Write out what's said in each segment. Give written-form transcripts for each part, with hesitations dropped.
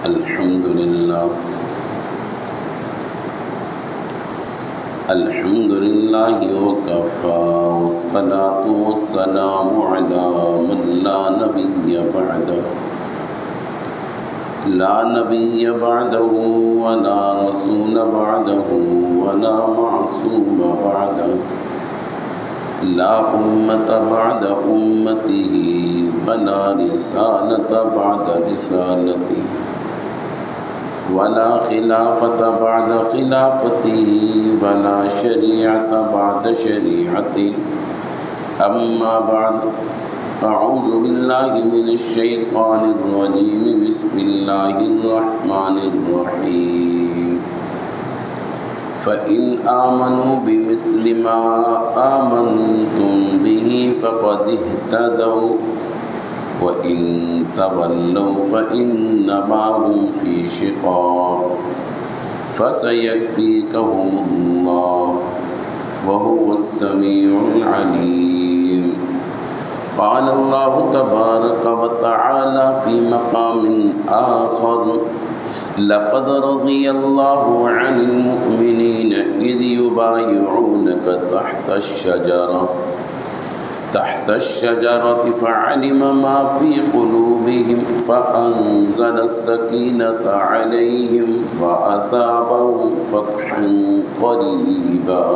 الحمد لله وكفى والصلاة والسلام على من لا نبي بعده ولا رسول بعده ولا معصوم بعده لا أمة بعد أمته ولا رسالة بعد رسالته ولا خلافة بعد خلافته ولا شريعة بعد شريعته أما بعد أعوذ بالله من الشيطان الرجيم بسم الله الرحمن الرحيم فإن آمنوا بمثل ما آمنتم به فقد اهتدوا وإن تولوا فإنما هم في شقاق فسيكفيكهم الله وهو السميع العليم قال الله تبارك وتعالى في مقام آخر لقد رضي الله عن المؤمنين إذ يبايعونك تحت الشجرة فعلم ما في قلوبهم فأنزل السكينة عليهم وأثابهم فتحا قريبا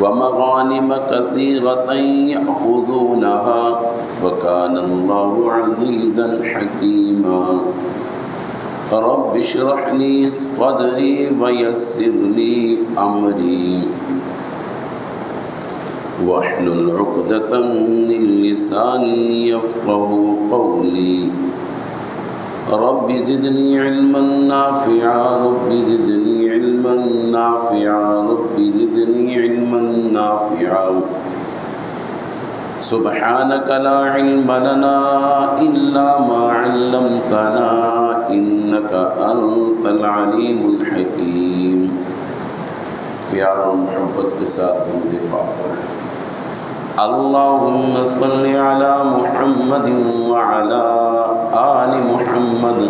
ومغانم كثيرة يأخذونها وكان الله عزيزا حكيما رب اشرح لي صدري ويسر لي أمري واحلل عقدة من لساني يفقه قولي رب زدني علما نافعا رب زدني علما نافعا رب زدني علما نافعا سبحانك لا علم لنا إلا ما علمتنا إنك أنت العليم الحكيم پیار اور محبت کے ساتھ درود پاک پڑھیں اللهم صل على محمد وعلى آل محمد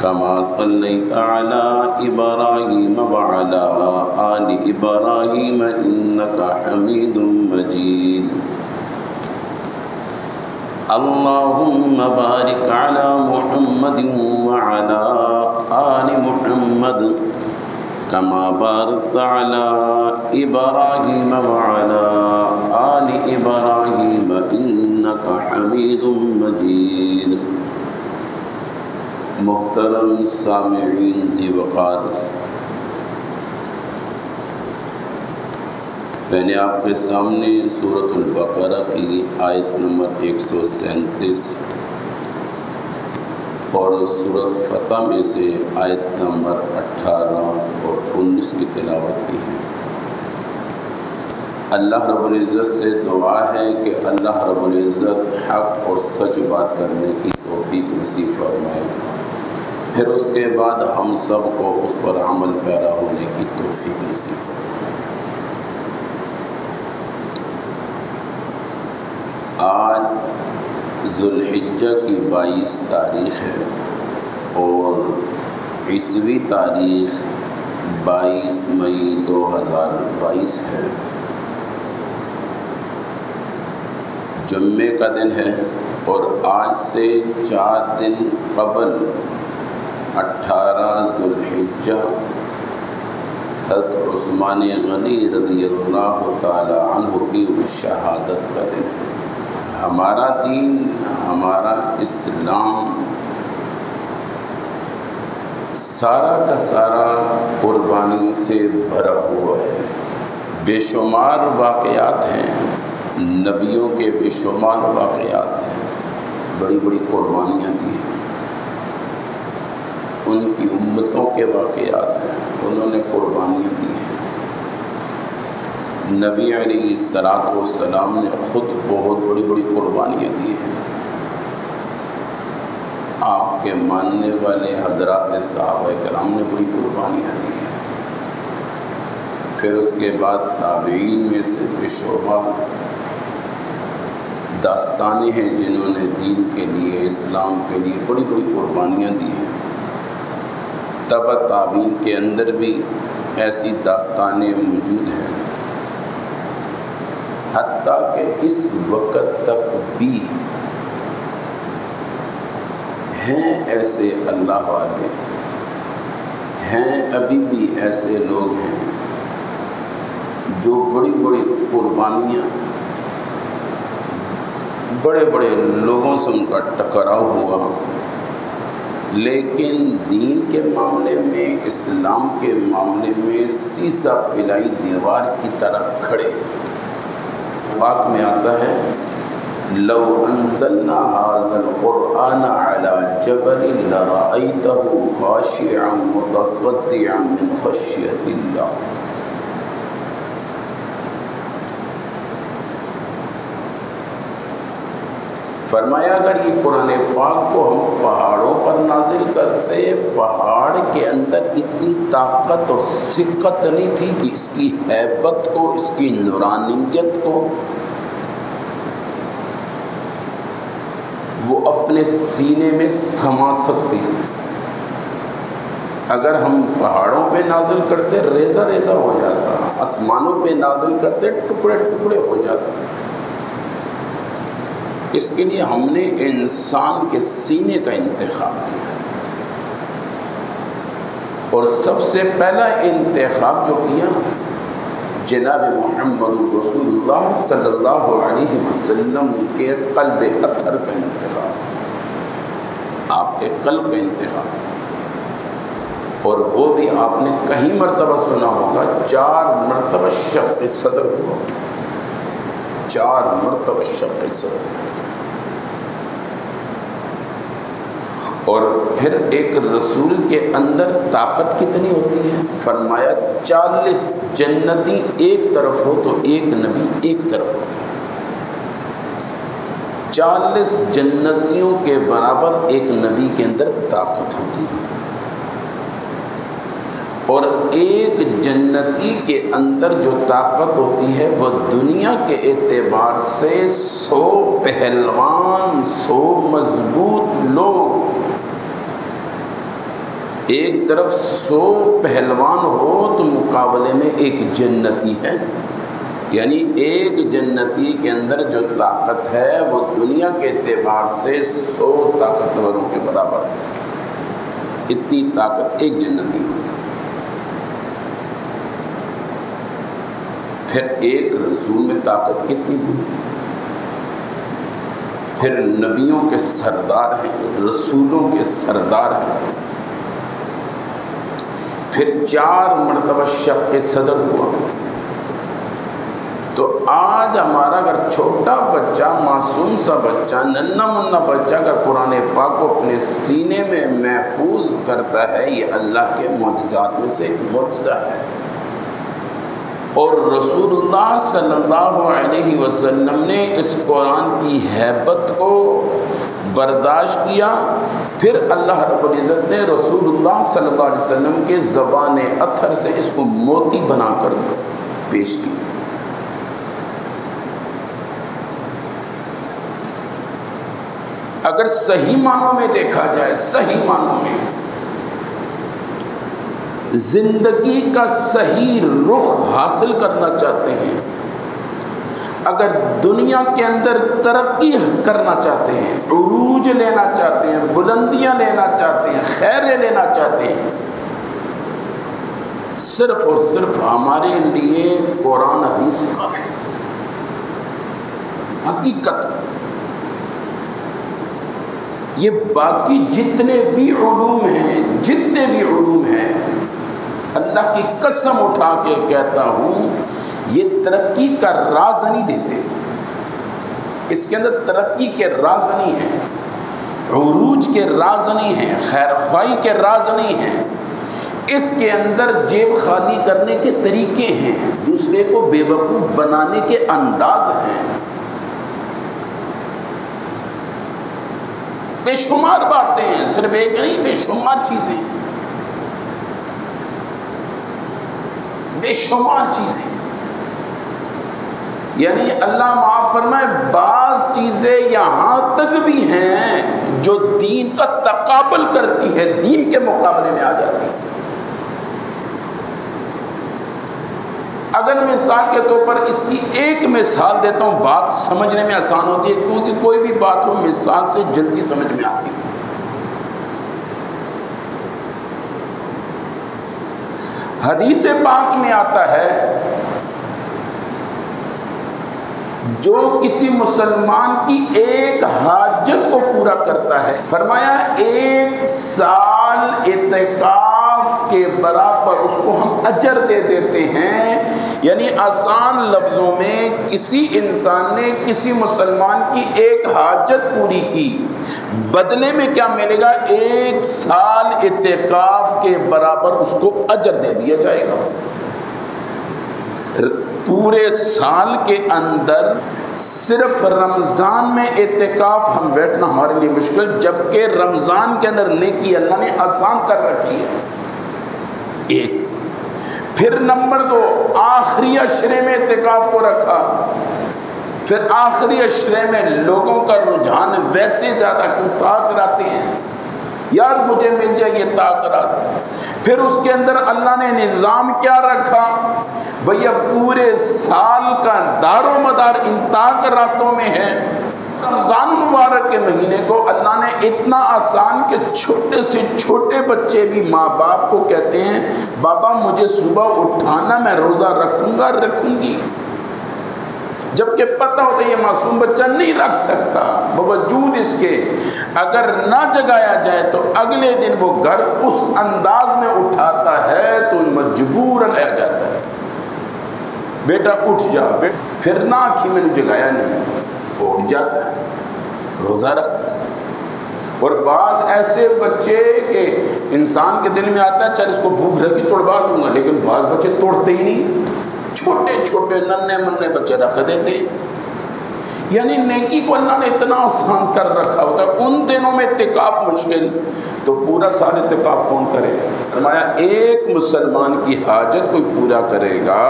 كما صليت على إبراهيم وعلى آل إبراهيم إنك حميد مجيد اللهم بارك على محمد وعلى آل محمد كما باركت على إبراهيم وعلى آل إبراهيم إنك حميد مجيد محترم سامعین ذی وقار، میں نے آپ کے سامنے سورۃ البقرہ کی آیت نمبر 137 اور سورۃ فتح میں سے آیت نمبر 18 اور 19 کی تلاوت کی ہے۔ اللہ رب العزت سے دعا ہے کہ اللہ رب العزت حق اور سچ بات کرنے کی توفیق نصیب فرمائے، پھر اس کے بعد ہم سب کو اس پر عمل پیرا ہونے کی توفیق نصیب فرمائے۔ آج ذو الحجہ کی 22 تاریخ ہے اور عیسوی تاریخ 22 مئی 2022 ہے، جمعے کا دن ہے، اور آج سے 4 دن قبل 18 ذو الحجہ حضرت عثمان غنی رضی اللہ تعالی عنہ کی شہادت کا دن ہے۔ ہمارا دین، ہمارا اسلام سارا کا سارا قربانیوں سے بھرا ہوا ہے۔ بے شمار واقعات ہیں، نبیوں کے بے شمار واقعات ہیں، بڑی بڑی قربانیاں دی ہیں، ان کی امتوں کے واقعات ہیں، انہوں نے قربانیاں دی ہیں۔ نبی علیہ السلام نے خود بہت بڑی بڑی قربانیاں دی ہیں، آپ کے ماننے والے حضرات صحابہ کرام نے بڑی قربانیاں دی ہیں، پھر اس کے بعد تابعین میں سے بے شمار داستانیں ہیں جنہوں نے دین کے لیے، اسلام کے لیے بڑی بڑی قربانیاں دی ہیں۔ تبع تابعین کے اندر بھی ایسی داستانیں موجود ہیں، حتیٰ کہ اس وقت تک بھی ہیں ایسے اللہ والے، ہیں ابھی بھی ایسے لوگ ہیں جو بڑی بڑی قربانیاں، بڑے بڑے لوگوں سے ان کا ٹکراؤ ہوا، لیکن دین کے معاملے میں، اسلام کے معاملے میں سیسا پلائی دیوار کی طرح کھڑے۔ پاک میں آتا ہے لو انزلنا هذا القرآن على جبل لرأيته خاشعا متصدعا من خشية الله۔ فرمایا اگر یہ قرآن پاک کو ہم پہاڑوں پر نازل کرتے، پہاڑ کے اندر اتنی طاقت اور ثقت نہیں تھی کہ اس کی ہیبت کو، اس کی نورانیت کو وہ اپنے سینے میں سما سکتی۔ اگر ہم پہاڑوں پہ نازل کرتے ریزہ ریزہ ہو جاتا، آسمانوں پہ نازل کرتے ٹکڑے ٹکڑے ہو جاتے۔ اس کے لیے ہم نے انسان کے سینے کا انتخاب کیا، اور سب سے پہلا انتخاب جو کیا جناب محمد رسول اللہ صلی اللہ علیہ وسلم کے قلب اطہر کا انتخاب، آپ کے قلب کا انتخاب۔ اور وہ بھی آپ نے کہیں مرتبہ سنا ہوگا، 4 مرتبہ شق صدر ہوا، 4 مرتبہ شق صدر۔ اور پھر ایک رسول کے اندر طاقت کتنی ہوتی ہے؟ فرمایا 40 جنتی ایک طرف ہو تو ایک نبی ایک طرف ہوتا ہے۔ 40 جنتیوں کے برابر ایک نبی کے اندر طاقت ہوتی ہے، اور ایک جنتی کے اندر جو طاقت ہوتی ہے وہ دنیا کے اعتبار سے 100 پہلوان، 100 مضبوط لوگ، ایک طرف 100 پہلوان ہو تو مقابلے میں ایک جنتی ہے، یعنی ایک جنتی کے اندر جو طاقت ہے وہ دنیا کے اعتبار سے 100 طاقتوروں کے برابر ہے۔ اتنی طاقت ایک جنتی میں۔ پھر ایک رسول میں طاقت کتنی ہوئی؟ پھر نبیوں کے سردار ہیں، رسولوں کے سردار ہیں۔ پھر 4 مرتبہ شق صدر ہوا۔ تو آج ہمارا اگر چھوٹا بچہ، معصوم سا بچہ، ننھا منا بچہ اگر قرآن پاک کو اپنے سینے میں محفوظ کرتا ہے، یہ اللہ کے معجزات میں سے ایک معجزہ ہے۔ اور رسول اللہ صلی اللہ علیہ وسلم نے اس قرآن کی ہیبت کو برداشت کیا۔ پھر اللہ رب العزت نے رسول اللہ صلی اللہ علیہ وسلم کے زبان اطہر سے اس کو موتی بنا کر پیش کی۔ اگر صحیح معنوں میں دیکھا جائے، صحیح معنوں میں زندگی کا صحیح رخ حاصل کرنا چاہتے ہیں، اگر دنیا کے اندر ترقی کرنا چاہتے ہیں، عروج لینا چاہتے ہیں، بلندیاں لینا چاہتے ہیں، خیریں لینا چاہتے ہیں، صرف اور صرف ہمارے لیے قرآن حدیث کافی حقیقت میں۔ یہ باقی جتنے بھی علوم ہیں، اللہ کی قسم اٹھا کے کہتا ہوں، یہ ترقی کا راز نہیں دیتے، اس کے اندر ترقی کے راز نہیں ہیں، عروج کے راز نہیں ہیں، خیر خواہی کے راز نہیں ہیں، اس کے اندر جیب خالی کرنے کے طریقے ہیں، دوسرے کو بے وقوف بنانے کے انداز ہیں، بے شمار باتیں ہیں، صرف ایک نہیں، بے شمار چیزیں، بے شمار چیزیں۔ یعنی اللہ معاف آپ فرمائیں بعض چیزیں یہاں تک بھی ہیں جو دین کا تقابل کرتی ہے، دین کے مقابلے میں آ جاتی ہے۔ اگر مثال کے طور پر اس کی ایک مثال دیتا ہوں، بات سمجھنے میں آسان ہوتی ہے، کیونکہ کوئی بھی بات ہو مثال سے جلدی سمجھ میں آتی ہے۔ حدیث پاک میں آتا ہے جو کسی مسلمان کی ایک حاجت کو پورا کرتا ہے، فرمایا 1 سال اعتکاف کے برابر اس کو ہم اجر دے دیتے ہیں۔ یعنی آسان لفظوں میں کسی انسان نے کسی مسلمان کی ایک حاجت پوری کی، بدلے میں کیا ملے گا؟ 1 سال اعتکاف کے برابر اس کو اجر دے دیا جائے گا۔ پورے سال کے اندر صرف رمضان میں اعتکاف ہم بیٹھنا ہمارے لیے مشکل، جبکہ رمضان کے اندر نیکی اللہ نے آسان کر رکھی ہے۔ ایک پھر نمبر 2، آخری عشرے میں اعتکاف کو رکھا۔ پھر آخری عشرے میں لوگوں کا رجحان ویسے زیادہ کیوں تاکراتے ہیں، یار مجھے مل جائے یہ تاکرات۔ پھر اس کے اندر اللہ نے نظام کیا رکھا؟ بھیا پورے سال کا دار و مدار ان تاکراتوں میں ہے۔ رمضان مبارک کے مہینے کو اللہ نے اتنا آسان کہ چھوٹے سے چھوٹے بچے بھی ماں باپ کو کہتے ہیں بابا مجھے صبح اٹھانا، میں روزہ رکھوں گا، رکھوں گی، جبکہ پتہ ہوتا ہے یہ معصوم بچہ نہیں رکھ سکتا، باوجود اس کے اگر نہ جگایا جائے تو اگلے دن وہ گھر اس انداز میں اٹھاتا ہے تو مجبوراً آیا جاتا ہے، بیٹا اٹھ جا، پھر نہ آنکھی میں نے جگایا نہیں، وہ اٹھ جاتا ہے، روزہ رکھتا ہے۔ اور بعض ایسے بچے کہ انسان کے دل میں آتا ہے چل اس کو بھوک لگی توڑوا دوں گا، لیکن بعض بچے توڑتے ہی نہیں، چھوٹے چھوٹے ننھے منھے بچے رکھ دیتے۔ یعنی نیکی کو اللہ نے اتنا آسان کر رکھا ہوتا ہے۔ ان دنوں میں اعتکاف مشکل، تو پورا سال اعتکاف کون کرے؟ فرمایا 1 مسلمان کی حاجت کوئی پورا کرے گا،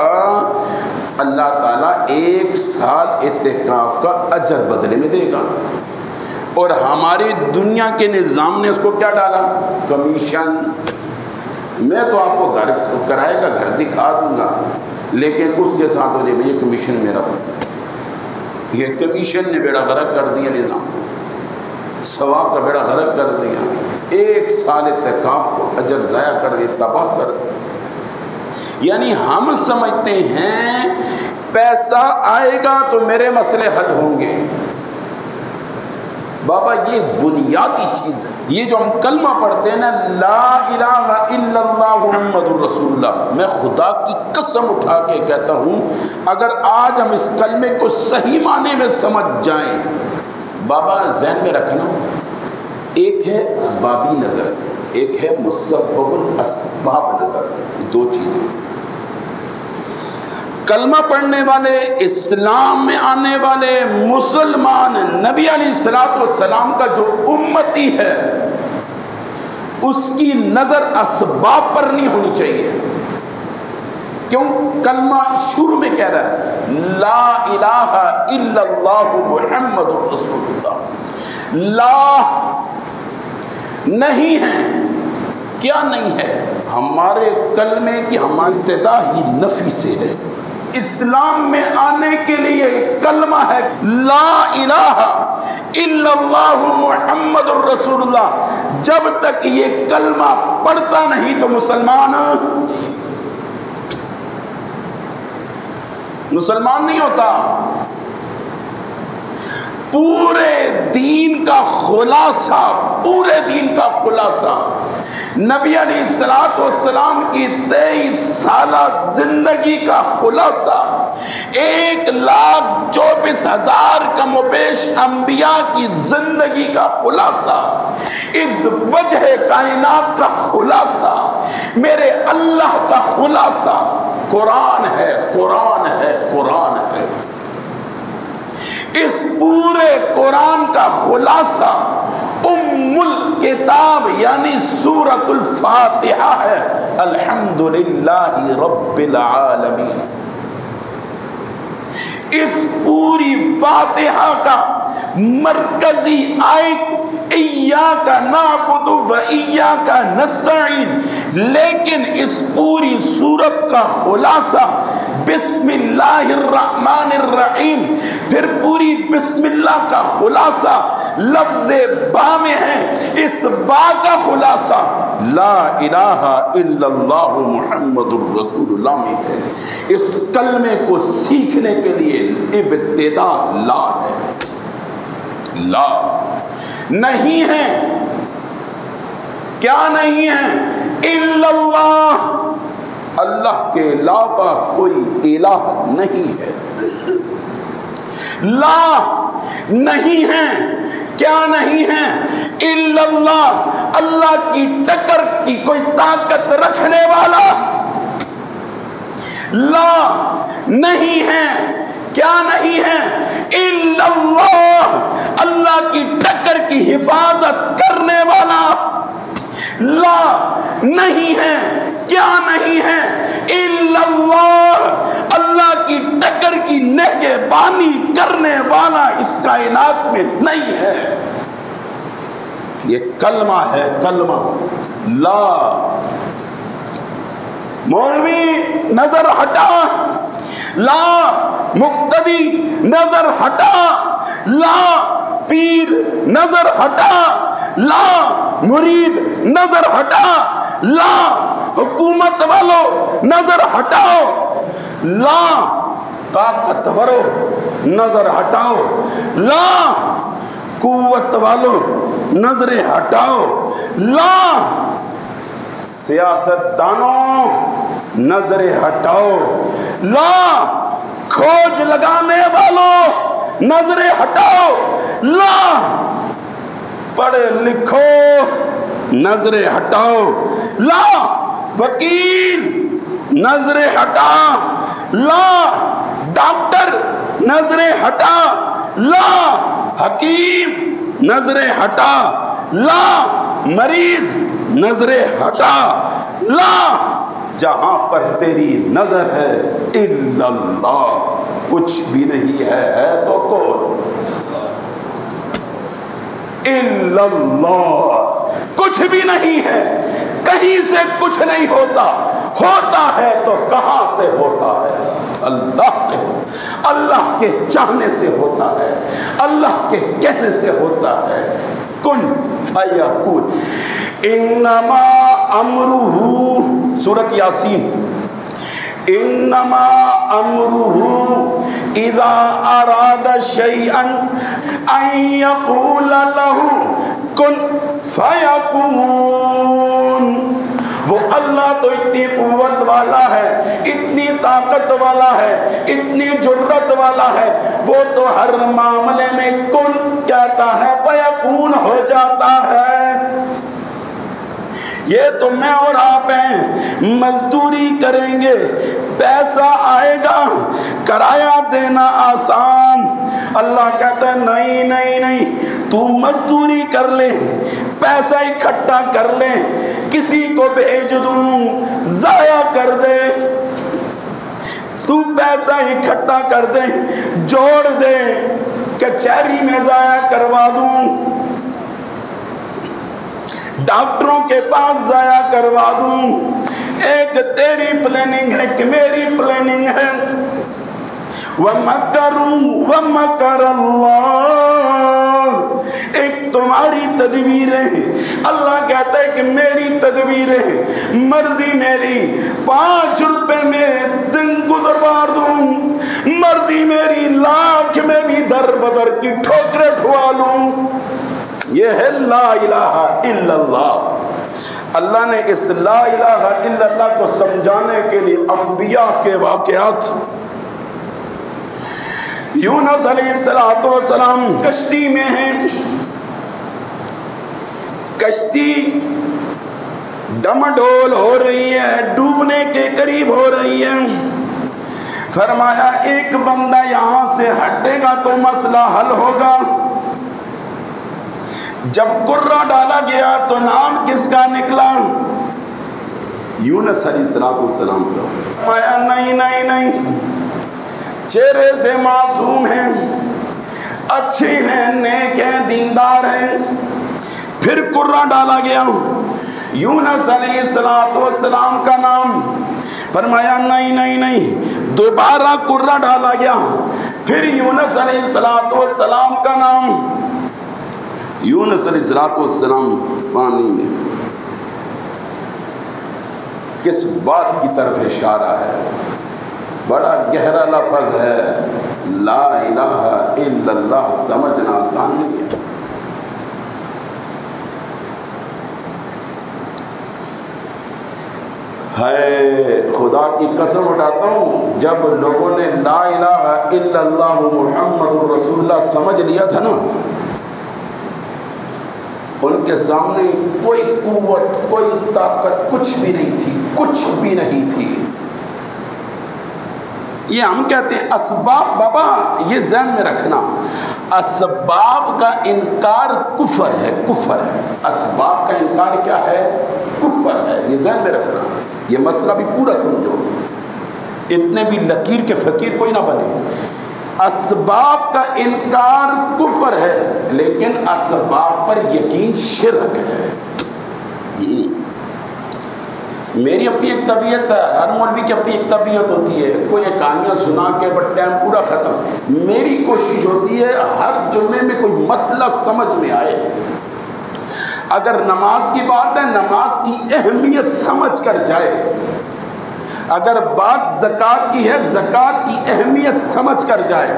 اللہ تعالیٰ 1 سال اعتکاف کا اجر بدلے میں دے گا۔ اور ہماری دنیا کے نظام نے اس کو کیا ڈالا؟ کمیشن۔ میں تو آپ کو گھر کرائے کا گھر دکھا دوں گا، لیکن اس کے ساتھ ہو جائے یہ کمیشن میرا، یہ کمیشن نے بیڑا غرق کر دیا، نظام ثواب کا بیڑا غرق کر دیا۔ 1 سال اعتکاف کو اجر ضائع کر دیا، تباہ کر دیا۔ یعنی ہم سمجھتے ہیں پیسہ آئے گا تو میرے مسئلے حل ہوں گے۔ بابا یہ بنیادی چیز ہے۔ یہ جو ہم کلمہ پڑھتے ہیں نا لا الہ الا اللہ محمد الرسول اللہ، میں خدا کی قسم اٹھا کے کہتا ہوں اگر آج ہم اس کلمے کو صحیح معنی میں سمجھ جائیں، بابا ذہن میں رکھنا، ایک ہے اسبابی نظر، ایک ہے مسبب الاسباب نظر، 2 چیزیں۔ کلمہ پڑھنے والے، اسلام میں آنے والے مسلمان، نبی علیہ الصلوۃ والسلام کا جو امتی ہے اس کی نظر اسباب پر نہیں ہونی چاہیے۔ کیوں؟ کلمہ شروع میں کہہ رہا ہے لا الہ الا اللہ محمد رسول اللہ، لا نہیں ہے، کیا نہیں ہے؟ ہمارے کلمے کی ہماری ابتدا ہی نفی سے ہے۔ اسلام میں آنے کے لیے کلمہ ہے لا الہ الا اللہ محمد الرسول اللہ، جب تک یہ کلمہ پڑھتا نہیں تو مسلمان نہیں ہوتا۔ پورے دین کا خلاصہ، پورے دین کا خلاصہ نبی علیہ الصلوۃ والسلام کی 23 سالہ زندگی کا خلاصہ، 1,24,000 کم و بیش انبیاء کی زندگی کا خلاصہ، اس وجہ کائنات کا خلاصہ، میرے اللہ کا خلاصہ قرآن ہے، قرآن ہے، قرآن ہے۔ اس پورے قرآن کا خلاصہ ام الکتاب یعنی سورۃ الفاتحہ ہے، الحمدللہ رب العالمین۔ اس پوری فاتحہ کا مرکزی آیت ایاک نعبد و ایاک نستعین، لیکن اس پوری سورت کا خلاصہ بسم اللہ الرحمن الرحیم، پھر پوری بسم اللہ کا خلاصہ لفظ با میں ہے، اس با کا خلاصہ لا الہ الا اللہ محمد الرسول اللہ میں ہے۔ اس کلمے کو سیکھنے کے لیے ابتدا لا ہے، لا نہیں ہے، کیا نہیں ہے؟ الا اللہ، اللہ کے علاوہ کوئی الہ نہیں ہے۔ لا نہیں ہے، کیا نہیں ہے؟ الا اللہ، اللہ کی ٹکر کی کوئی طاقت رکھنے والا۔ لا نہیں ہے، کیا نہیں ہے؟ الا اللہ، اللہ کی ٹکر کی حفاظت کرنے والا۔ لا نہیں ہے، کیا نہیں ہے؟ الا اللہ، اللہ کی ٹکر کی نگہبانی کرنے والا اس کائنات میں نہیں ہے۔ یہ کلمہ ہے، کلمہ لا۔ مولوی نظر ہٹا، لا۔ مقتدی نظر ہٹا، لا۔ پیر نظر ہٹا، لا۔ مرید نظر ہٹا، لا۔ حکومت والوں نظر ہٹاؤ، لا۔ طاقتورو نظر ہٹاؤ، لا۔ قوت والوں نظریں ہٹاؤ، لا۔ سیاست دانوں نظریں ہٹاؤ، لا۔ کھوج لگانے والوں نظریں ہٹاؤ، لا۔ پڑھے لکھو نظریں ہٹاؤ، لا۔ وکیل نظریں ہٹا، لا۔ ڈاکٹر نظریں ہٹا، لا۔ حکیم نظریں ہٹا، لا۔ مریض نظریں ہٹا، لا۔ جہاں پر تیری نظر ہے الا اللہ، کچھ بھی نہیں ہے تو کون؟ الا اللہ، کچھ بھی نہیں ہے، کہیں سے کچھ نہیں ہوتا، ہوتا ہے تو کہاں سے ہوتا ہے؟ اللہ سے، اللہ کے چاہنے سے ہوتا ہے، اللہ کے کہنے سے ہوتا ہے۔ کن فیکون، انما امرہ، سورۃ یاسین، انما امرہ اذا اراد شیئا ان یقول لہ کن فیکون۔ وہ اللہ تو اتنی قوت والا ہے، اتنی طاقت والا ہے، اتنی جرت والا ہے، وہ تو ہر معاملے میں کن کہتا ہے فیکون ہو جاتا ہے۔ یہ تو میں اور آپ ہیں، مزدوری کریں گے، پیسہ آئے گا، کرایہ دینا آسان۔ اللہ کہتا ہے نہیں نہیں نہیں، تو مزدوری کر لے، پیسہ اکٹھا کر لے، کسی کو بھیج دوں، ضائع کر دے، تو پیسہ اکٹھا کر دے، جوڑ دے، کچہری میں ضائع کروا دوں، ڈاکٹروں کے پاس ضائع کروا دوں۔ ایک تیری پلاننگ ہے کہ میری پلاننگ ہے۔ وَمَكَرُوا وَمَكَرَ اللَّهُ، ایک تمہاری تدبیریں ہیں، اللہ کہتا ہے کہ میری تدبیریں، مرضی میری، 5 روپے میں دن گزروا دوں، مرضی میری لاکھ میں بھی در بدر کی ٹھوکریں ٹھوا لوں۔ یہ ہے لا الہ الا اللہ۔ اللہ نے اس لا الہ الا اللہ کو سمجھانے کے لیے انبیاء کے واقعات، یونس علیہ السلام کشتی میں ہیں، کشتی ڈم ڈول ہو رہی ہے، ڈوبنے کے قریب ہو رہی ہے۔ فرمایا ایک بندہ یہاں سے ہٹے گا تو مسئلہ حل ہوگا۔ جب کرہ ڈالا گیا تو نام کس کا نکلا؟ یونس علیہ السلام کا۔ فرمایا نہیں نہیں نہیں، چہرے سے معصوم ہیں، اچھے ہیں، نیک ہیں، دیندار ہیں. پھر قرہ ڈالا گیا، یونس علیہ السلام کا نام. فرمایا نہیں، دوبارہ قرہ ڈالا گیا، پھر یونس علیہ السلام کا نام. یونس علیہ السلام پانی میں. کس بات کی طرف اشارہ ہے؟ بڑا گہرا لفظ ہے، لا الہ الا اللہ. سمجھنا آسان نہیں ہے. ہے خدا کی قسم اٹھاتا ہوں، جب لوگوں نے لا الہ الا اللہ محمد الرسول اللہ سمجھ لیا تھا نا، ان کے سامنے کوئی قوت، کوئی طاقت، کچھ بھی نہیں تھی، کچھ بھی نہیں تھی. یہ ہم کہتے ہیں اسباب. بابا یہ ذہن میں رکھنا، اسباب کا انکار کفر ہے، کفر ہے. اسباب کا انکار کیا ہے؟ کفر ہے. یہ ذہن میں رکھنا. یہ مسئلہ بھی پورا سمجھو، اتنے بھی لکیر کے فقیر کوئی نہ بنے. اسباب کا انکار کفر ہے، لیکن اسباب پر یقین شرک ہے. میری اپنی ایک طبیعت ہے، ہر مولوی کی اپنی ایک طبیعت ہوتی ہے. کوئی کہانیاں سنا کے بٹ ٹائم پورا ختم. میری کوشش ہوتی ہے ہر جمعے میں کوئی مسئلہ سمجھ میں آئے. اگر نماز کی بات ہے، نماز کی اہمیت سمجھ کر جائے. اگر بات زکوٰۃ کی ہے، زکوٰۃ کی اہمیت سمجھ کر جائے.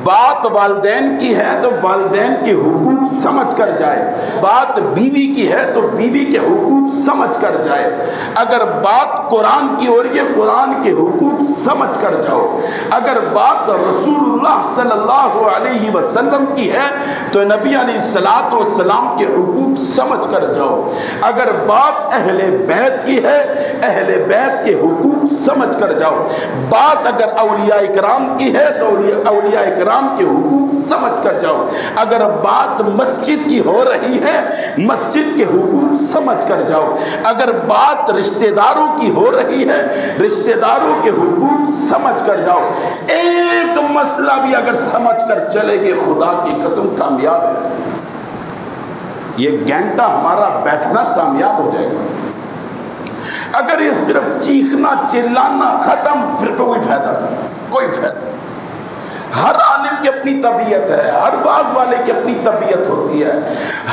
بات والدین کی ہے تو والدین کے حقوق سمجھ کر جائے. بات بیوی کی ہے تو بیوی کے حقوق سمجھ کر جائے. اگر بات قرآن کی ہو رہی ہے، قرآن کے حقوق سمجھ کر جاؤ. اگر بات رسول اللہ صلی اللہ علیہ وسلم کی ہے تو نبی علیہ السلام کے حقوق سمجھ کر جاؤ. اگر بات اہل بیت کی ہے، اہل بیت کے حقوق سمجھ کر جاؤ. بات اگر اولیاء کرام کی ہے تو اولیاء کرام کے حقوق سمجھ کر جاؤ. اگر بات مسجد کی ہو رہی ہے، مسجد کے حقوق سمجھ کر جاؤ. اگر بات رشتہ داروں کی ہو رہی ہے، رشتہ داروں کے حقوق سمجھ کر جاؤ. ایک مسئلہ بھی اگر سمجھ کر چلے گے، خدا کی قسم کامیاب ہے. یہ گھنٹہ ہمارا بیٹھنا کامیاب ہو جائے گا. اگر یہ صرف چیخنا چلانا ختم، پھر تو کوئی فائدہ نہیں، کوئی فائدہ نہیں. ہر عالم کی اپنی طبیعت ہے، ہر واعظ والے کی اپنی طبیعت ہوتی ہے،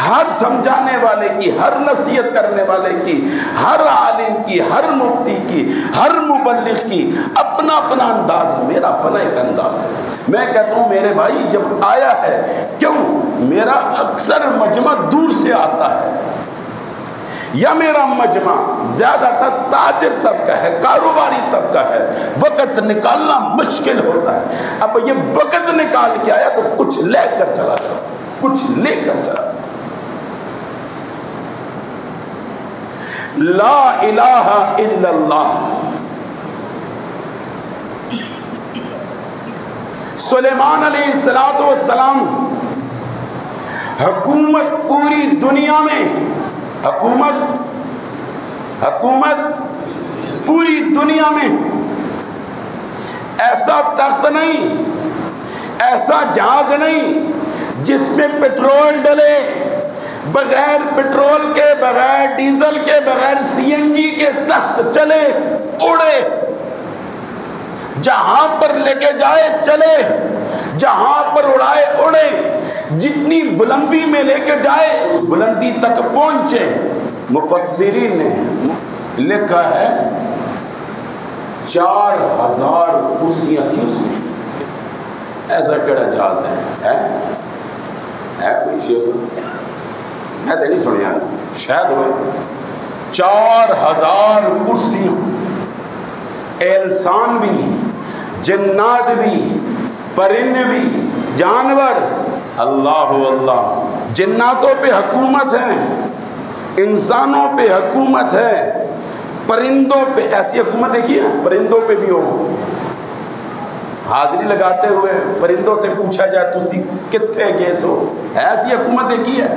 ہر سمجھانے والے کی، ہر نصیحت کرنے والے کی، ہر عالم کی، ہر مفتی کی، ہر مبلغ کی اپنا اپنا انداز ہے. میرا اپنا ایک انداز ہے. میں کہتا ہوں میرے بھائی جب آیا ہے، کیوں میرا اکثر مجمع دور سے آتا ہے، یا میرا مجمع زیادہ تر تاجر طبقہ ہے، کاروباری طبقہ ہے، وقت نکالنا مشکل ہوتا ہے. اب یہ وقت نکال کے آیا تو کچھ لے کر چلا جاؤ، کچھ لے کر چلا جاؤ. لا الہ الا اللہ. سلیمان علیہ السلام حکومت پوری دنیا میں، حکومت پوری دنیا میں. ایسا تخت نہیں، ایسا جہاز نہیں جس میں پٹرول ڈلے، بغیر پٹرول کے، بغیر ڈیزل کے، بغیر سی این جی کے تخت چلے، اڑے. جہاں پر لے کے جائے چلے، جہاں پر اڑائے اڑے. جتنی بلندی میں لے کے جائے اس بلندی تک پہنچے. مفسرین نے لکھا ہے 4000 کرسیاں تھیں اس میں. ایسا کیڑا جہاز ہے کوئی شیخ؟ میں تو نہیں سنیا، شاید ہوئے. 4000 کرسیاں، انسان بھی، جنات بھی، پرندے بھی، جانور. اللہ اللہ. جناتوں پہ حکومت ہے، انسانوں پہ حکومت ہے، پرندوں پہ. ایسی حکومت دیکھی ہے پرندوں پہ بھی ہو. حاضری لگاتے ہوئے پرندوں سے پوچھا جائے تسی کتنے گئے سو. ایسی حکومت دیکھی ہے؟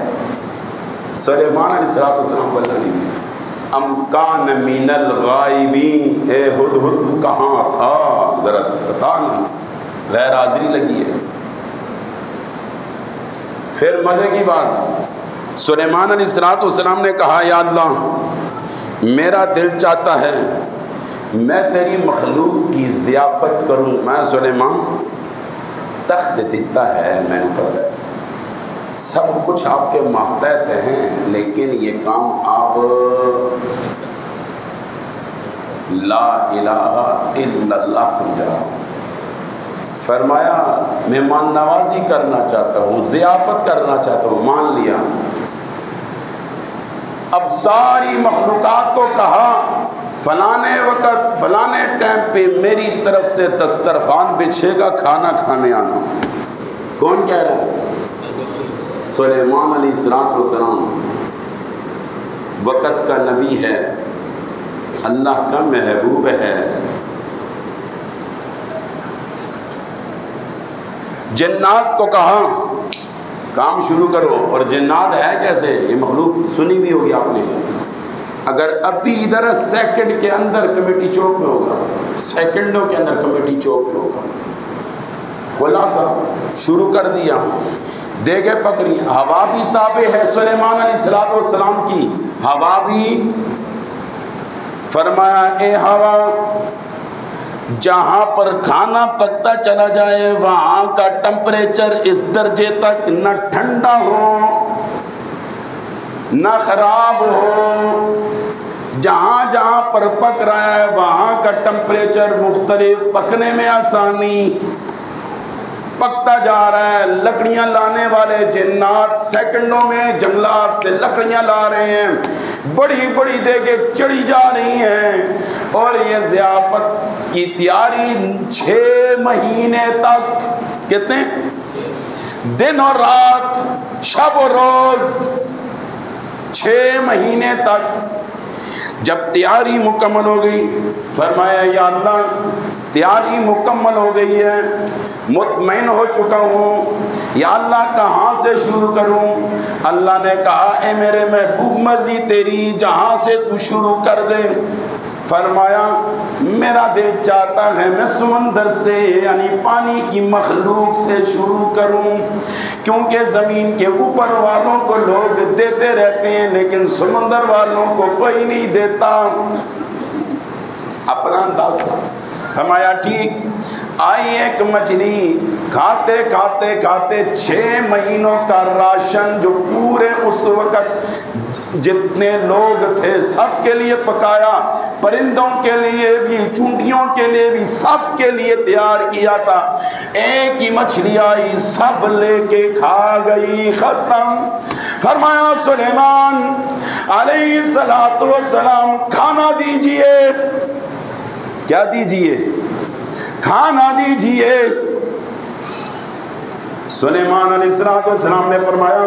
سلیمان علیہ السلام کو اللہ نے دی. ام کان من الغائبین، اے ہدہد کہاں تھا ذرا بتانا. غیر حاضری لگی ہے۔ پھر مزے کی بات، سلیمان علیہ السلام نے کہا یا اللہ میرا دل چاہتا ہے میں تیری مخلوق کی ضیافت کروں۔ میں سلیمان تخت دیتا ہے، میں نے پتا ہے سب کچھ آپ کے ماتحت ہیں، لیکن یہ کام آپ لا الہ الا اللہ سمجھا۔ فرمایا مہمان نوازی کرنا چاہتا ہوں، ضیافت کرنا چاہتا ہوں، مان لیا۔ اب ساری مخلوقات کو کہا فلانے وقت فلانے ٹائم پہ میری طرف سے دسترخوان بچھے گا، کھانا کھانے آنا۔ کون کہہ رہا ہے؟ سلیمان علیہ السلام وقت کا نبی ہے، اللہ کا محبوب ہے۔ جنات کو کہا کام شروع کرو، اور جنات ہے کیسے؟ یہ مخلوق سنی بھی ہوگی آپ نے، اگر ابھی ادھر سیکنڈ کے اندر کمیٹی چوک میں ہوگا، سیکنڈوں کے اندر کمیٹی چوک میں ہوگا۔ خلاصہ شروع کر دیا، دیگے پکڑی، ہوا بھی تابع ہے سلیمان علیہ السلام کی، ہوا بھی۔ فرمایا اے ہوا جہاں پر کھانا پکتا چلا جائے وہاں کا ٹمپریچر اس درجے تک نہ ٹھنڈا ہو نہ خراب ہو، جہاں جہاں پر پک رہا ہے وہاں کا ٹمپریچر مختلف، پکنے میں آسانی، پکتا جا رہا ہے۔ لکڑیاں لانے والے جنات سیکنڈوں میں جنگلات سے لکڑیاں لا رہے ہیں، بڑی بڑی دیگیں چڑھی جا رہی ہیں، اور یہ ضیافت کی تیاری 6 مہینے تک، کتنے دن اور رات، شب و روز، 6 مہینے تک۔ جب تیاری مکمل ہو گئی، فرمایا یا اللہ تیاری مکمل ہو گئی ہے، مطمئن ہو چکا ہوں، یا اللہ کہاں سے شروع کروں؟ اللہ نے کہا اے میرے محبوب مرضی تیری، جہاں سے تو شروع کر دے۔ فرمایا میرا دل چاہتا ہے میں سمندر سے یعنی پانی کی مخلوق سے شروع کروں، کیونکہ زمین کے اوپر والوں کو لوگ دیتے رہتے ہیں لیکن سمندر والوں کو کوئی نہیں دیتا۔ اپنا انداز تھا۔ فرمایا ٹھیک، آئی ایک مچھلی، کھاتے کھاتے کھاتے 6 مہینوں کا راشن جو پورے اس وقت جتنے لوگ تھے سب کے لیے پکایا، پرندوں کے لیے بھی، چونٹیوں کے لیے بھی، سب کے لیے تیار کیا تھا۔ ایک ہی مچھلی آئی، سب لے کے کھا گئی، ختم۔ فرمایا سلیمان علیہ السلام کھانا دیجئے۔ کیا دیجئے؟ کھانا دیجئے۔ سلیمان علیہ السلام نے فرمایا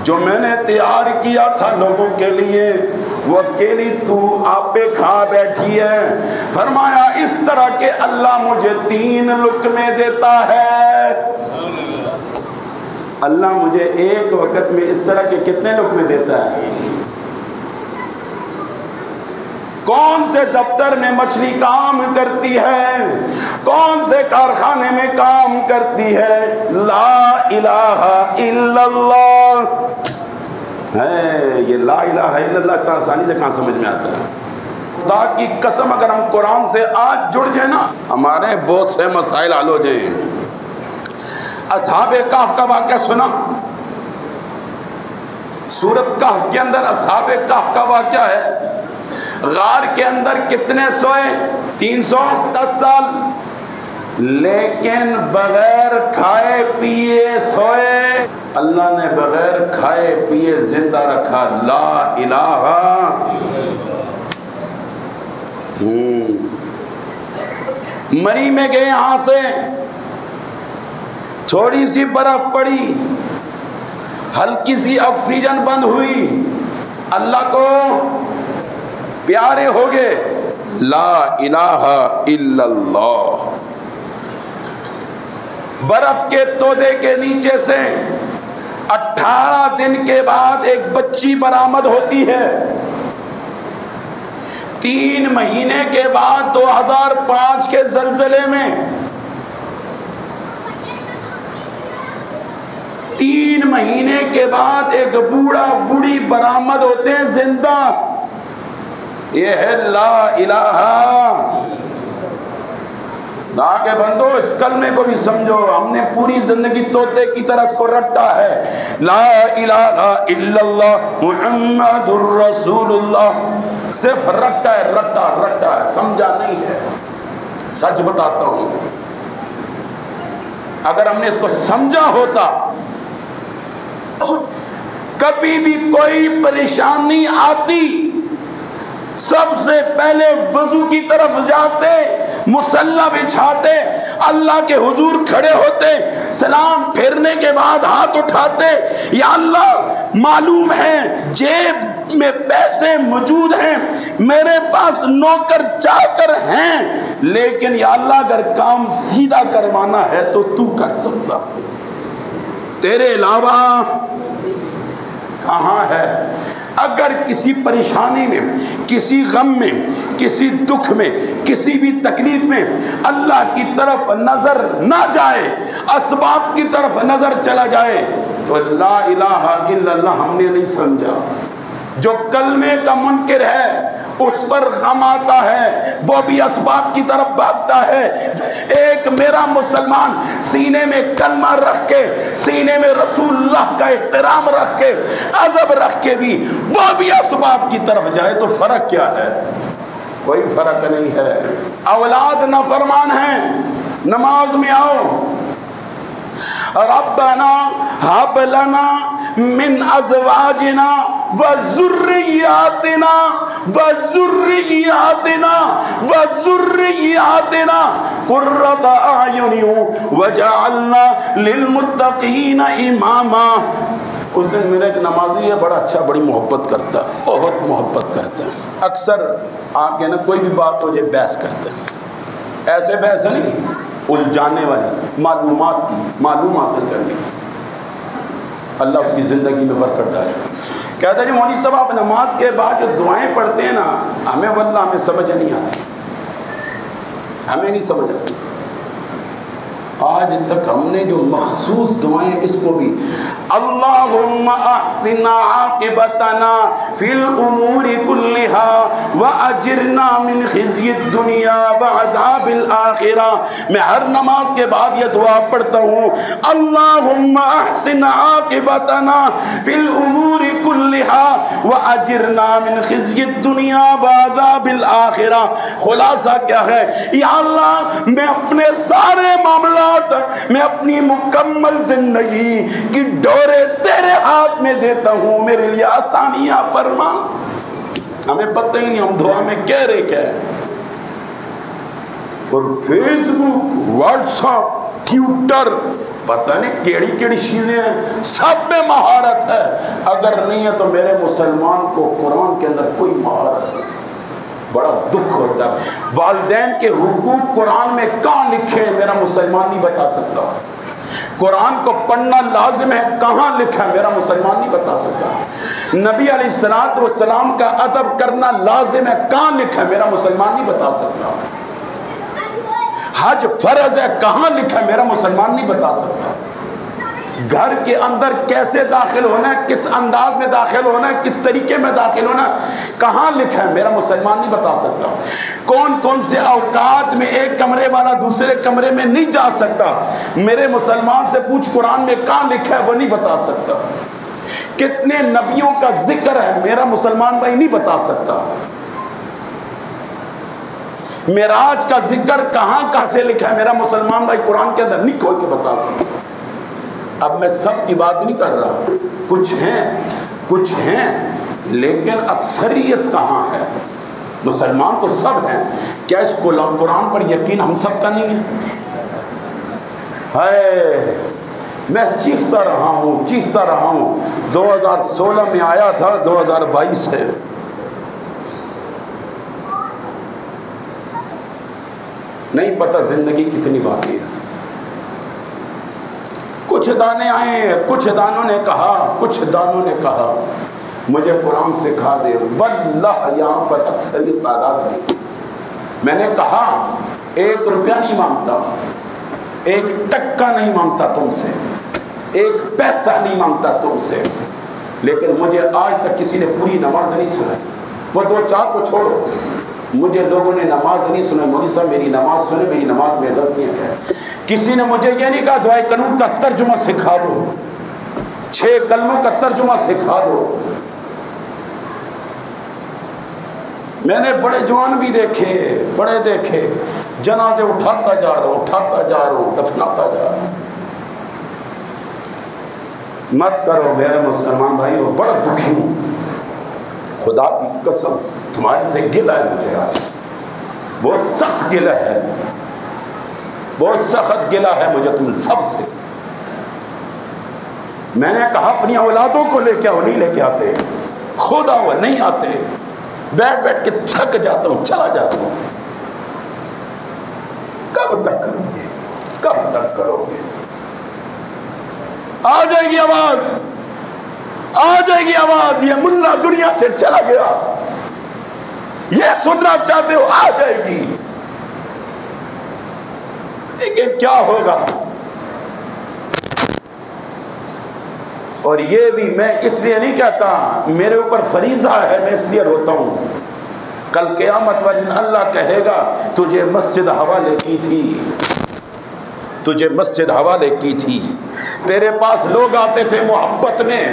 جو میں نے تیار کیا تھا لوگوں کے لیے وہ اکیلی تو آپ پہ کھا بیٹھی ہے۔ فرمایا اس طرح کہ اللہ مجھے 3 لقمے دیتا ہے، اللہ مجھے ایک وقت میں اس طرح کے کتنے لقمے دیتا ہے؟ کون سے دفتر میں مچھلی کام کرتی ہے، کون سے کارخانے میں کام کرتی ہے؟ لا الہ الا اللہ ہے۔ یہ لا الہ الا اللہ اتنا آسانی سے کہاں سمجھ میں آتا ہے؟ خدا کی قسم اگر ہم قرآن سے آج جڑ جائیں نا ہمارے بہت سے مسائل حل ہو جائیں۔ اصحاب کہف کا واقعہ سنا؟ سورۃ کہف کے اندر اصحاب کہف کا واقعہ ہے۔ غار کے اندر کتنے سوئے؟ 310 سال، لیکن بغیر کھائے پیے سوئے۔ اللہ نے بغیر کھائے پیے زندہ رکھا۔ لا الہ۔ مری میں گئے یہاں سے، تھوڑی سی برف پڑی، ہلکی سی آکسیجن بند ہوئی، اللہ کو پیارے ہو گئے۔ لا الہ الا اللہ۔ برف کے تودے کے نیچے سے 18 دن کے بعد ایک بچی برآمد ہوتی ہے۔ 3 مہینے کے بعد 2005 کے زلزلے میں 3 مہینے کے بعد ایک بوڑھا بوڑھی برآمد ہوتے ہیں زندہ. یہ ہے لا الہ. کے بندو اس کلمے کو بھی سمجھو. ہم نے پوری زندگی طوطے کی طرح اس کو رٹا ہے. لا الہ الا اللہ محمد الرسول اللہ. صرف رٹا ہے, رٹا ہے, سمجھا نہیں ہے. سچ بتاتا ہوں, اگر ہم نے اس کو سمجھا ہوتا, کبھی بھی کوئی پریشانی آتی, سب سے پہلے وضو کی طرف جاتے, مصلی بچھاتے, اللہ کے حضور کھڑے ہوتے, سلام پھیرنے کے بعد ہاتھ اٹھاتے, یا اللہ معلوم ہے جیب میں پیسے موجود ہیں, میرے پاس نوکر چاکر ہیں, لیکن یا اللہ اگر کام سیدھا کروانا ہے تو تو کر سکتا, تیرے علاوہ کہاں ہے. اگر کسی پریشانی میں, کسی غم میں, کسی دکھ میں, کسی بھی تکلیف میں اللہ کی طرف نظر نہ جائے, اسباب کی طرف نظر چلا جائے, تو لا الہ الا اللہ ہم نے نہیں سمجھا. جو کلمے کا منکر ہے اس پر غم آتا ہے, وہ بھی اسباب کی طرف بھاگتا ہے. ایک میرا مسلمان سینے میں کلمہ رکھ کے, سینے میں رسول اللہ کا احترام رکھ کے, ادب رکھ کے بھی وہ بھی اسباب کی طرف جائے تو فرق کیا ہے؟ کوئی فرق نہیں ہے. اولاد نافرمان ہیں, نماز میں آؤ, ربنا هب لنا من ازواجنا وذرياتنا قرة اعين وجعلنا للمتقين اماما. اس دن میرا ایک نمازی ہے, بڑا اچھا, بڑی محبت کرتا ہے, بہت محبت کرتا ہے. اکثر آ کے نا کوئی بھی بات ہو جائے بحث کرتے ہیں. ایسے بحث نہیں, الجھانے والی, معلومات کی, معلوم حاصل کرنے کی. اللہ اس کی زندگی میں برکت ڈالے. کہتا ہے جی مولوی صاحب آپ نماز کے بعد جو دعائیں پڑھتے ہیں نا, ہمیں واللہ ہمیں سمجھ نہیں آتی, ہمیں نہیں سمجھ آتی. آج تک ہم نے جو مخصوص دعائیں, اس کو بھی اللہم احسن عاقبتنا فی الامور کلہا واجرنا من خزی الدنیا وعذاب الاخرہ, میں ہر نماز کے بعد یہ دعا پڑھتا ہوں, اللہم احسن عاقبتنا فی الامور کلہا واجرنا من خزی الدنیا وعذاب الاخرہ. خلاصہ کیا ہے؟ یا اللہ میں اپنے سارے معاملات, میں اپنی مکمل زندگی کی ڈورے تیرے ہاتھ میں دیتا ہوں, میرے لیے آسانیاں فرما. ہمیں پتہ ہی نہیں ہم دعا میں کہہ رہے کیا ہے. اور فیس بک, واٹس ایپ, ٹویٹر, پتہ نہیں کیڑی کیڑی چیزیں ہیں, سب میں مہارت ہے. اگر نہیں ہے تو میرے مسلمان کو قرآن کے اندر کوئی مہارت نہیں. بڑا دکھ ہوتا ہے. والدین کے حقوق قرآن میں کہاں لکھے ہیں میرا مسلمان نہیں بتا سکتا. قرآن کو پڑھنا لازم ہے کہاں لکھا ہے میرا مسلمان نہیں بتا سکتا. نبی علیہ الصلوۃ والسلام کا ادب کرنا لازم ہے کہاں لکھا ہے میرا مسلمان نہیں بتا سکتا. حج فرض ہے کہاں لکھا ہے میرا مسلمان نہیں بتا سکتا. گھر کے اندر کیسے داخل ہونا ہے, کس انداز میں داخل ہونا ہے, کس طریقے میں داخل ہونا ہے, کہاں لکھا ہے میرا مسلمان نہیں بتا سکتا. کون کون سے اوقات میں ایک کمرے والا دوسرے کمرے میں نہیں جا سکتا, میرے مسلمان سے پوچھ قرآن میں کہاں لکھا ہے وہ نہیں بتا سکتا. کتنے نبیوں کا ذکر ہے میرا مسلمان بھائی نہیں بتا سکتا. معراج کا ذکر کہاں سے لکھا ہے میرا مسلمان بھائی قرآن کے اندر نہیں کھول کے بتا سکتا. اب میں سب کی بات نہیں کر رہا, کچھ ہیں لیکن اکثریت کہاں ہے. مسلمان تو سب ہیں, کیا اس قرآن پر یقین ہم سب کا نہیں ہے؟ میں چیختا رہا ہوں 2016 میں آیا تھا, 2022 ہے. نہیں پتہ زندگی کتنی باقی ہے. کچھ دانے آئے, کچھ دانوں نے کہا مجھے قرآن سکھا دے. واللہ یہاں پر اکثریت تعداد نہیں. میں نے کہا 1 روپیہ نہیں مانگتا, 1 ٹکا نہیں مانگتا تم سے, ایک پیسہ نہیں مانگتا تم سے، لیکن مجھے آج تک کسی نے پوری نماز نہیں سنائی۔ وہ 2-4 کو چھوڑو، مجھے لوگوں نے نماز نہیں سنائی، مولوی صاحب میری نماز سنے، میری نماز میں غلطیاں کیا ہے۔ کسی نے مجھے یہ نہیں کہا دعائے قنوت کا ترجمہ سکھا دو، 6 کلموں کا ترجمہ سکھا دو۔ میں نے بڑے جوان بھی دیکھے، بڑے دیکھے، جنازے اٹھاتا جا رہا ہوں، دفناتا جا رہا ہوں۔ مت کرو میرے مسلمان بھائیوں، بڑا دکھی ہوں، خدا کی قسم تمہارے سے گلہ ہے مجھے آج، بہت سخت گلہ ہے، بہت سخت گلہ ہے مجھے تم سب سے۔ میں نے کہا اپنی اولادوں کو لے کے آؤ، نہیں لے کے آتے، خود آؤ، نہیں آتے، بیٹھ کے تھک جاتا ہوں، چلا جاتا ہوں۔ کب تک کرو گے، کب تک کرو گے؟ آ جائے گی آواز، آ جائے گی آواز، یہ ملا دنیا سے چلا گیا، یہ سننا چاہتے ہو آ جائے گی، لیکن کیا ہوگا؟ اور یہ بھی میں اس لیے نہیں کہتا، میرے اوپر فریضہ ہے، میں اس لیے روتا ہوں۔ کل قیامت والے دن اللہ کہے گا تجھے مسجد حوالے کی تھی، تجھے مسجد حوالے کی تھی، تیرے پاس لوگ آتے تھے محبت میں،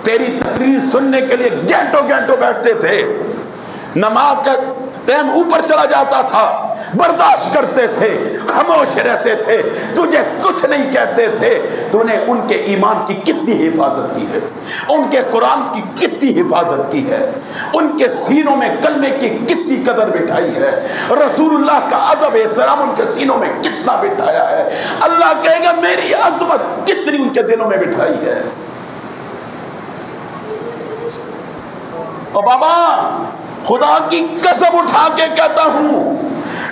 تیری تقریر سننے کے لیے گھنٹوں گھنٹوں بیٹھتے تھے، نماز کا ٹائم اوپر چلا جاتا تھا، برداشت کرتے تھے، خاموش رہتے تھے، تجھے کچھ نہیں کہتے تھے، تو نے ان کے ایمان کی کتنی حفاظت کی ہے، ان کے قرآن کی کتنی حفاظت کی ہے، ان کے سینوں میں کلمے کی کتنی قدر بٹھائی ہے، رسول اللہ کا ادب احترام ان کے سینوں میں کتنا بٹھایا ہے۔ اللہ کہے گا میری عظمت کتنی ان کے دلوں میں بٹھائی ہے۔ اور بابا خدا کی قسم اٹھا کے کہتا ہوں،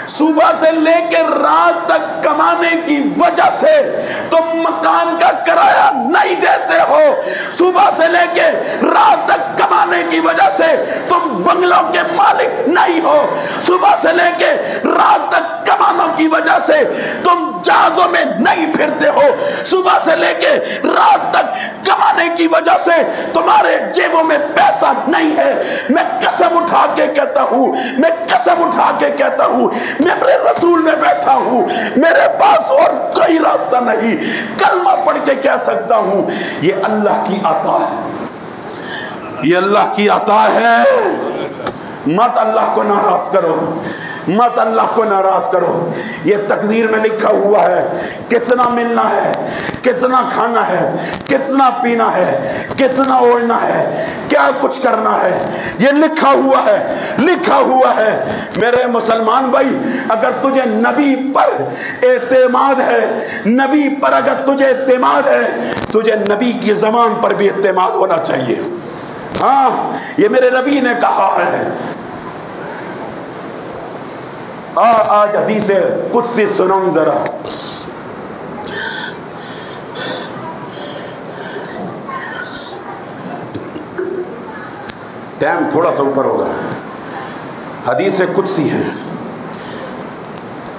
صبح سے لے کے رات تک کمانے کی وجہ سے تم مکان کا کرایہ نہیں دیتے ہو، صبح سے لے کے رات تک کمانے کی وجہ سے تم بنگلوں کے مالک نہیں ہو، صبح سے لے کے رات تک کمانوں کی وجہ سے تم جہازوں میں نہیں پھرتے ہو، صبح سے لے کے رات تک کمانے کی وجہ سے تمہارے جیبوں میں پیسہ نہیں ہے۔ میں قسم اٹھا کے کہتا ہوں، میں قسم اٹھا کے کہتا ہوں، میں اپنے رسول میں بیٹھا ہوں، میرے پاس اور کوئی راستہ نہیں، کلمہ پڑھ کے کہہ سکتا ہوں یہ اللہ کی عطا ہے، یہ اللہ کی عطا ہے۔ مت اللہ کو ناراض کرو، مت اللہ کو ناراض کرو، یہ تقدیر میں لکھا ہوا ہے، کتنا ملنا ہے، کتنا کھانا ہے، کتنا پینا ہے، کتنا اوڑھنا ہے، کیا کچھ کرنا ہے، یہ لکھا ہوا ہے، لکھا ہوا ہے۔ میرے مسلمان بھائی، اگر تجھے نبی پر اعتماد ہے، نبی پر اگر تجھے اعتماد ہے، تجھے نبی کی زبان پر بھی اعتماد ہونا چاہیے۔ ہاں یہ میرے نبی نے کہا ہے۔ آج حدیث قدسی سنوں ذرا، ٹائم تھوڑا سا اوپر ہوگا، حدیث قدسی ہے،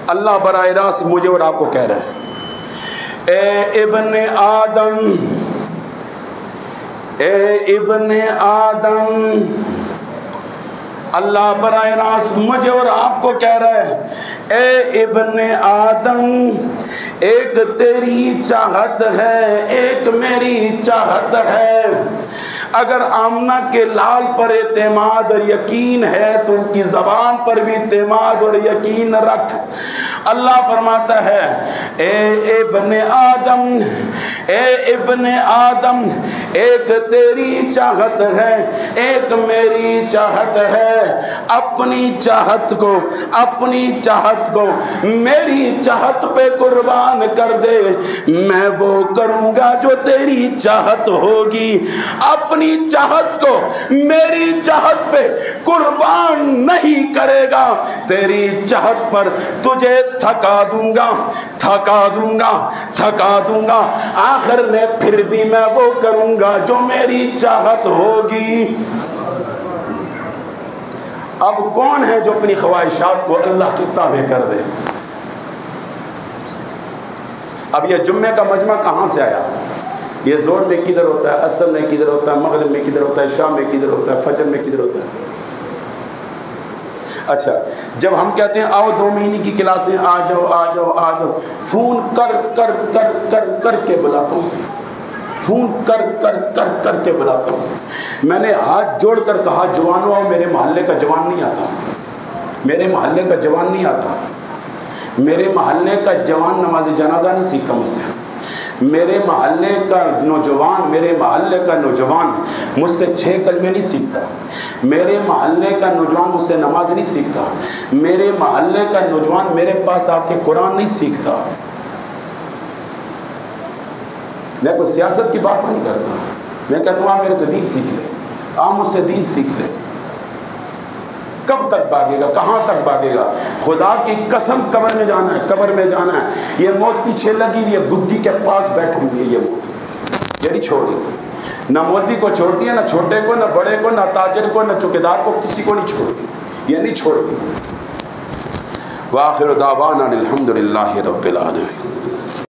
اللہ براہ راست مجھے اور آپ کو کہہ رہا ہے، اے ابن آدم، اے ابن آدم، اللہ براہ راست مجھے اور آپ کو کہہ رہا ہے، اے ابن آدم، ایک تیری چاہت ہے، ایک میری چاہت ہے، اگر آمنہ کے لال پر اعتماد اور یقین ہے تو ان کی زبان پر بھی اعتماد اور یقین رکھ۔ اللہ فرماتا ہے، اے ابن آدم، اے ابن آدم، ایک تیری چاہت ہے، ایک میری چاہت ہے، اپنی چاہت کو، اپنی چاہت کو میری چاہت پہ قربان کر دے، میں وہ کروں گا جو تیری چاہت ہوگی، اپنی چاہت کو میری چاہت پہ قربان نہیں کرے گا، تیری چاہت پر تجھے تھکا دوں گا، تھکا دوں گا، تھکا دوں گا، آخر میں پھر بھی میں وہ کروں گا جو میری چاہت ہوگی۔ اب کون ہے جو اپنی خواہشات کو اللہ کی تابع کر دے؟ اب یہ جمعے کا مجمع کہاں سے آیا؟ یہ زور میں کدھر ہوتا ہے، عصر میں کدھر ہوتا ہے، مغرب میں کدھر ہوتا ہے، شام میں کدھر ہوتا ہے، فجر میں کدھر ہوتا ہے؟ اچھا جب ہم کہتے ہیں آؤ 2 مہینے کی کلاسیں، آ جاؤ آ جاؤ آ جاؤ، فون کر کر کر کر کر کے بلاتا ہوں، فون کر کر کر کر کے بلاتا ہوں. میں نے ہاتھ جوڑ کر کہا جوانوں آؤ، میرے محلے کا جوان نہیں آتا، میرے محلے کا جوان نہیں آتا، میرے محلے کا جوان نماز جنازہ نہیں سیکھتا مجھ سے، میرے محلے کا نوجوان، میرے محلے کا نوجوان مجھ سے 6 کلمے نہیں سیکھتا، میرے محلے کا نوجوان مجھ سے نماز نہیں سیکھتا، میرے محلے کا نوجوان میرے پاس آ کے قرآن نہیں سیکھتا. میں کوئی سیاست کی بات نہیں کرتا، میں کہتا ہوں آپ میرے سے دین سیکھ لے، آپ مجھ سے دین سیکھ لے. کب تک بھاگے گا، کہاں تک بھاگے گا؟ خدا کی قسم قبر میں جانا ہے، قبر میں جانا ہے. یہ موت پیچھے لگی ہوئی ہے، گدی کے پاس بیٹھی ہوئی ہے یہ موت، یہ نہیں چھوڑی. نہ مولوی کو چھوڑتی ہے، نہ چھوٹے کو، نہ بڑے کو، نہ تاجر کو، نہ چوکیدار کو، کسی کو نہیں چھوڑتی، یہ نہیں چھوڑتی. وآخر دعوانا الحمد للہ رب العالمین.